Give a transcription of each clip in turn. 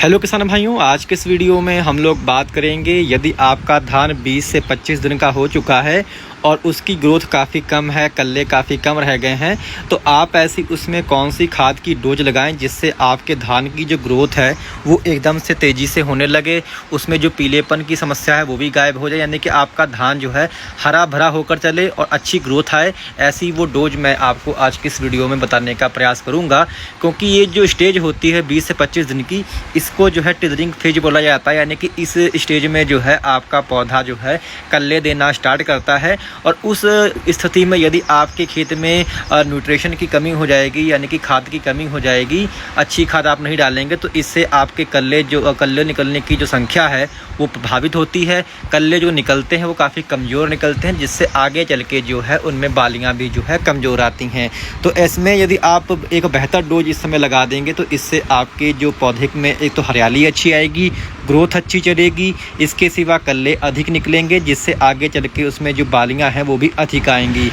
Hello किसान भाइयों, आज के इस वीडियो में हम लोग बात करेंगे यदि आपका धान 20 से 25 दिन का हो चुका है और उसकी ग्रोथ काफ़ी कम है, कल्ले काफ़ी कम रह गए हैं, तो आप ऐसी उसमें कौन सी खाद की डोज लगाएं जिससे आपके धान की जो ग्रोथ है वो एकदम से तेज़ी से होने लगे, उसमें जो पीलेपन की समस्या है वो भी गायब हो जाए, यानी कि आपका धान जो है हरा भरा होकर चले और अच्छी ग्रोथ आए। ऐसी वो डोज मैं आपको आज की इस वीडियो में बताने का प्रयास करूँगा, क्योंकि ये जो स्टेज होती है 20 से 25 दिन की, इसको जो है टिलरिंग फेज बोला जाता है। यानी कि इस स्टेज में जो है आपका पौधा जो है कल्ले देना स्टार्ट करता है और उस स्थिति में यदि आपके खेत में न्यूट्रिशन की कमी हो जाएगी, यानी कि खाद की कमी हो जाएगी, अच्छी खाद आप नहीं डालेंगे तो इससे आपके कल्ले निकलने की जो संख्या है वो प्रभावित होती है। कल्ले जो निकलते हैं वो काफ़ी कमज़ोर निकलते हैं, जिससे आगे चल के जो है उनमें बालियाँ भी जो है कमज़ोर आती हैं। तो इसमें यदि आप एक बेहतर डोज इस समय लगा देंगे तो इससे आपके जो पौधे में एक तो हरियाली अच्छी आएगी, ग्रोथ अच्छी चलेगी, इसके सिवा कल्ले अधिक निकलेंगे, जिससे आगे चल के उसमें जो बालियाँ हैं वो भी अधिक आएंगी।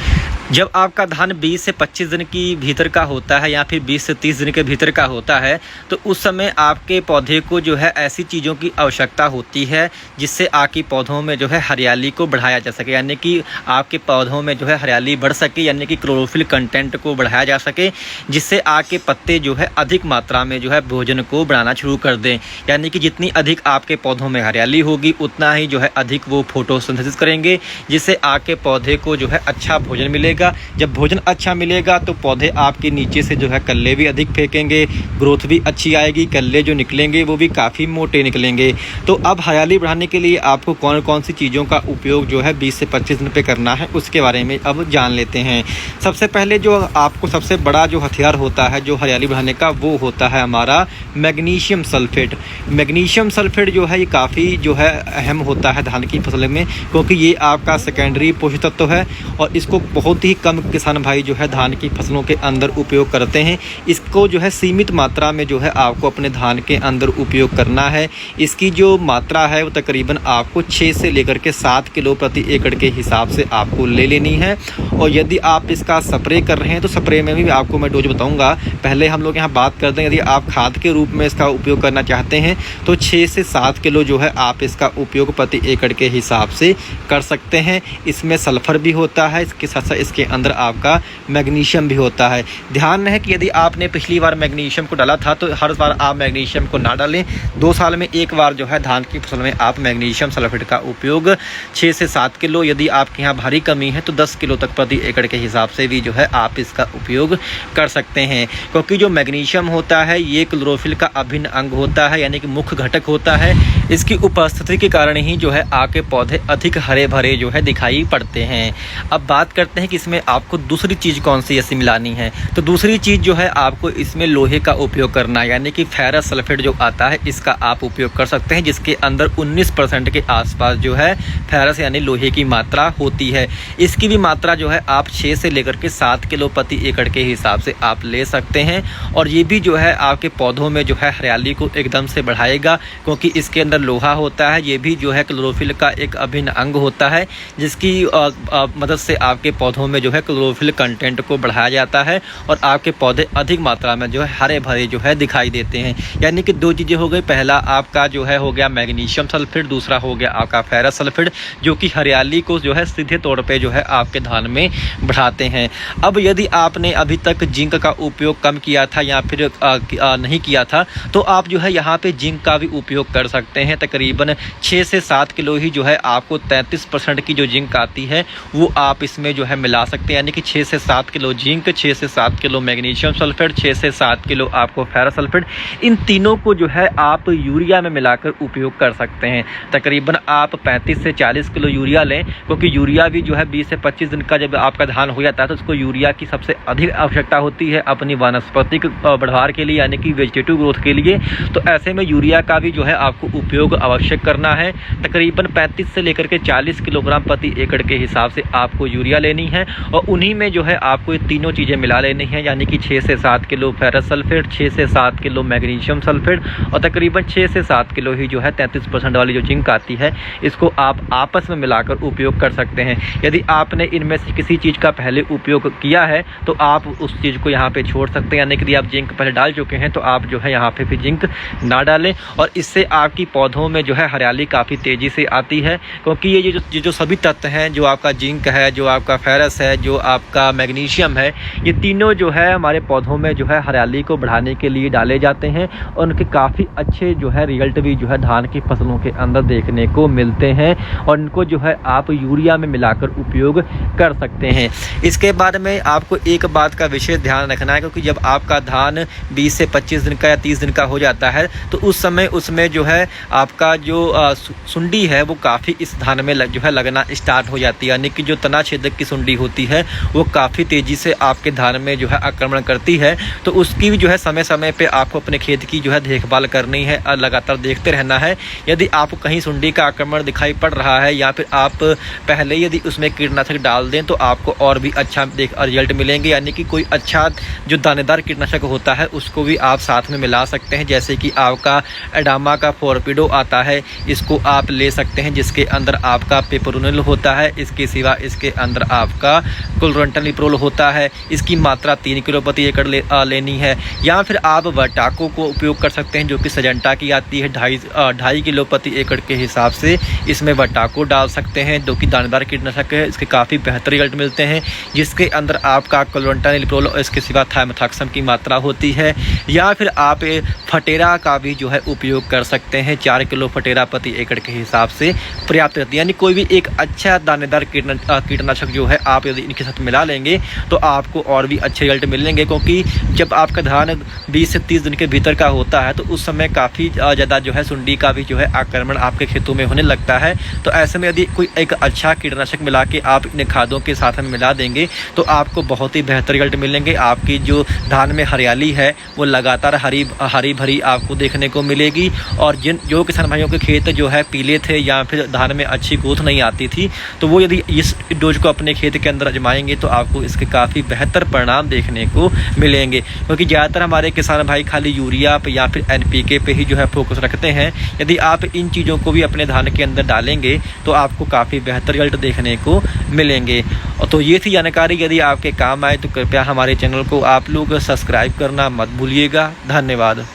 जब आपका धान 20 से 25 दिन की भीतर का होता है या फिर 20 से 30 दिन के भीतर का होता है तो उस समय आपके पौधे को जो है ऐसी चीज़ों की आवश्यकता होती है जिससे आपके पौधों में जो है हरियाली को बढ़ाया जा सके, यानी कि आपके पौधों में जो है हरियाली बढ़ सके, यानी कि क्लोरोफिल कंटेंट को बढ़ाया जा सके, जिससे आपके पत्ते जो है अधिक मात्रा में जो है भोजन को बनाना शुरू कर दें। यानी कि जितनी अधिक आपके पौधों में हरियाली होगी उतना ही जो है अधिक वो फोटोसिंथेसिस करेंगे, जिससे आपके पौधे को जो है अच्छा भोजन मिलेगा। जब भोजन अच्छा मिलेगा तो पौधे आपके नीचे से जो है कल्ले भी अधिक फेंकेंगे, ग्रोथ भी अच्छी आएगी, कल्ले जो निकलेंगे वो भी काफ़ी मोटे निकलेंगे। तो अब हरियाली बढ़ाने के लिए आपको कौन कौन सी चीज़ों का उपयोग जो है 20 से 25 दिन पे करना है उसके बारे में अब जान लेते हैं। सबसे पहले जो आपको सबसे बड़ा जो हथियार होता है जो हरियाली बढ़ाने का, वो होता है हमारा मैग्नीशियम सल्फेट। मैग्नीशियम सल्फेट जो है ये काफ़ी जो है अहम होता है धान की फसल में, क्योंकि ये आपका सेकेंडरी पोषक तत्व है और इसको बहुत ही कम किसान भाई जो है धान की फसलों के अंदर उपयोग करते हैं। इसको जो है सीमित मात्रा में जो है आपको अपने धान के अंदर उपयोग करना है। इसकी जो मात्रा है वो तकरीबन आपको 6 से लेकर के 7 किलो प्रति एकड़ के हिसाब से आपको ले लेनी है। और यदि आप इसका स्प्रे कर रहे हैं तो स्प्रे में भी आपको मैं डोज बताऊंगा। पहले हम लोग यहाँ बात करते हैं यदि आप खाद के रूप में इसका उपयोग करना चाहते हैं तो 6 से 7 किलो जो है आप इसका उपयोग प्रति एकड़ के हिसाब से कर सकते हैं। इसमें सल्फर भी होता है, इसके साथ साथ इसके अंदर आपका मैग्नीशियम भी होता है। ध्यान है कि यदि आपने पिछली बार मैग्नीशियम को डाला था तो हर बार आप मैग्नीशियम को ना डालें। 2 साल में एक बार जो है धान की फसल में आप मैग्नीशियम सल्फेट का उपयोग 6 से 7 किलो, यदि आपके यहाँ भारी कमी है तो 10 किलो तक प्रति एकड़ के हिसाब से भी जो है आप इसका उपयोग कर सकते हैं। क्योंकि जो मैग्नीशियम होता है ये क्लोरोफिल का अभिन्न अंग होता है, यानी कि मुख्य घटक होता है। इसकी उपस्थिति के कारण ही जो है आपके पौधे अधिक हरे भरे जो है दिखाई पड़ते हैं। अब बात करते हैं कि इसमें आपको दूसरी चीज़ कौन सी ऐसी मिलानी है। तो दूसरी चीज़ जो है आपको इसमें लोहे का उपयोग करना है, यानी कि फेरस सल्फेट जो आता है इसका आप उपयोग कर सकते हैं, जिसके अंदर 19% के आसपास जो है फेरस यानी लोहे की मात्रा होती है। इसकी भी मात्रा जो है आप 6 से लेकर के 7 किलो प्रति एकड़ के हिसाब से आप ले सकते हैं। और ये भी जो है आपके पौधों में जो है हरियाली को एकदम से बढ़ाएगा, क्योंकि इसके अंदर लोहा होता है। ये भी जो है क्लोरोफिल का एक अभिन्न अंग होता है, जिसकी मदद से आपके पौधों में जो है क्लोरोफिल कंटेंट को बढ़ाया जाता है और आपके पौधे अधिक मात्रा में जो है हरे भरे जो है दिखाई देते हैं। यानी कि 2 चीज़ें हो गई, पहला आपका जो है हो गया मैग्नीशियम सल्फेट, दूसरा हो गया आपका फेरस सल्फेट, जो कि हरियाली को जो है सीधे तौर पे जो है आपके धान में बढ़ाते हैं। अब यदि आपने अभी तक जिंक का उपयोग कम किया था या फिर नहीं किया था तो आप जो है यहाँ पे जिंक का भी उपयोग कर सकते हैं। तकरीबन 6 से 7 किलो ही जो है आपको 33% की जो जिंक आती है वो आप इसमें जो है मिला सकते हैं। यानी कि 6 से 7 किलो जिंक, 6 से 7 किलो मैग्नीशियम सल्फेट, 6 से 7 किलो आपको फेरस सल्फेट, इन तीनों को जो है आप यूरिया में मिलाकर उपयोग कर सकते हैं। तकरीबन आप 35 से 40 किलो यूरिया लें, क्योंकि यूरिया भी जो है 20 से 25 दिन का जब आपका धान हो जाता है तो उसको यूरिया की सबसे अधिक आवश्यकता होती है अपनी वानस्पतिक बढ़ाव के लिए, यानी कि वेजिटेटिव ग्रोथ के लिए। तो ऐसे में यूरिया का भी जो है आपको उपयोग अवश्य करना है। तकरीबन 35 से लेकर के 40 किलोग्राम प्रति एकड़ के हिसाब से आपको यूरिया लेनी है और उन्हीं में जो है आपको ये तीनों चीज़ें मिला लेनी है, यानी कि 6 से 7 किलो फेरस सल्फेट, 6 से 7 किलो मैग्नीशियम सल्फेट और तकरीबन 6 से 7 किलो ही जो है 33% वाली जो जिंक आती है, इसको आप आपस में मिलाकर उपयोग कर सकते हैं। यदि आपने इनमें से किसी चीज़ का पहले उपयोग किया है तो आप उस चीज़ को यहाँ पे छोड़ सकते हैं, यानी कि यदि आप जिंक पहले डाल चुके हैं तो आप जो है यहाँ पे भी जिंक ना डालें। और इससे आपकी पौधों में जो है हरियाली काफ़ी तेज़ी से आती है, क्योंकि ये जो सभी तत्व हैं, जो आपका जिंक है, जो आपका फेरस है, जो आपका मैग्नीशियम है, ये तीनों जो है हमारे पौधों में जो है हरियाली को बढ़ाने के लिए डाले जाते हैं और उनके काफ़ी अच्छे जो है रिजल्ट भी जो है धान की फसलों के अंदर देखने को मिलते हैं और इनको जो है आप यूरिया में मिलाकर उपयोग कर सकते हैं। इसके बाद में आपको एक बात का विशेष ध्यान रखना है, क्योंकि जब आपका धान 20 से 25 दिन का या 30 दिन का हो जाता है तो उस समय उसमें जो है आपका जो सुंडी है वो काफ़ी इस धान में जो है लगना स्टार्ट हो जाती है, यानी कि जो तना छेदक की सुंडी होती है वो काफ़ी तेज़ी से आपके धान में जो है आक्रमण करती है। तो उसकी भी जो है समय समय पे आपको अपने खेत की जो है देखभाल करनी है और लगातार देखते रहना है। यदि आपको कहीं सुंडी का आक्रमण दिखाई पड़ रहा है या फिर आप पहले यदि उसमें कीटनाशक डाल दें तो आपको और भी अच्छा रिजल्ट मिलेंगे, यानी कि कोई अच्छा जो दानेदार कीटनाशक होता है उसको भी आप साथ में मिला सकते हैं, जैसे कि आपका एडामा का फोरपिडो आता है, इसको आप ले सकते हैं, जिसके अंदर आपका पिपरोनिल होता है। इसके सिवा इसके अंदर आपका क्लोरांट्रेनिलिप्रोल होता है, इसकी मात्रा 3 किलो प्रति एकड़ लेनी है। या फिर आप वर्टाको को उपयोग कर सकते हैं, जो कि सजेंटा की आती है, 2.5 किलो प्रति एकड़ के हिसाब से इसमें वर्टाको डाल सकते हैं, जो कि दानेदार कीटनाशक है। इसके काफ़ी बेहतर रिजल्ट मिलते हैं, जिसके अंदर आपका क्लोरांट्रेनिलिप्रोल और इसके सिवा थाइमेथॉक्सम की मात्रा होती है। या फिर आप फटेरा का भी जो है उपयोग कर सकते हैं, 4 किलो फटेरा प्रति एकड़ के हिसाब से पर्याप्त रहती है। यानी कोई भी एक अच्छा दानेदार कीटनाशक जो है आप यदि इनके साथ मिला लेंगे तो आपको और भी अच्छे रिजल्ट मिलेंगे, क्योंकि जब आपका धान 20 से 30 दिन के भीतर का होता है तो उस समय काफ़ी ज़्यादा जो है सुंडी का भी जो है आक्रमण आपके खेतों में होने लगता है। तो ऐसे में यदि कोई एक अच्छा कीटनाशक मिला के आप इन खादों के साथ में मिला देंगे तो आपको बहुत ही बेहतर रिजल्ट मिलेंगे। आपकी जो धान में हरियाली है वो लगातार हरी भरी आपको देखने को मिलेगी। और जो किसान भाइयों के खेत जो है पीले थे या फिर धान में अच्छी ग्रोथ नहीं आती थी, तो वो यदि इस डोज को अपने खेत के अंदर आजमाएंगे तो आपको इसके काफ़ी बेहतर परिणाम देखने को मिलेंगे। क्योंकि ज़्यादातर हमारे किसान भाई खाली यूरिया पे या फिर NPK पे ही जो है फोकस रखते हैं। यदि आप इन चीज़ों को भी अपने धान के अंदर डालेंगे तो आपको काफ़ी बेहतर रिजल्ट देखने को मिलेंगे। और तो ये थी जानकारी, यदि आपके काम आए तो कृपया हमारे चैनल को आप लोग सब्सक्राइब करना मत भूलिएगा। धन्यवाद।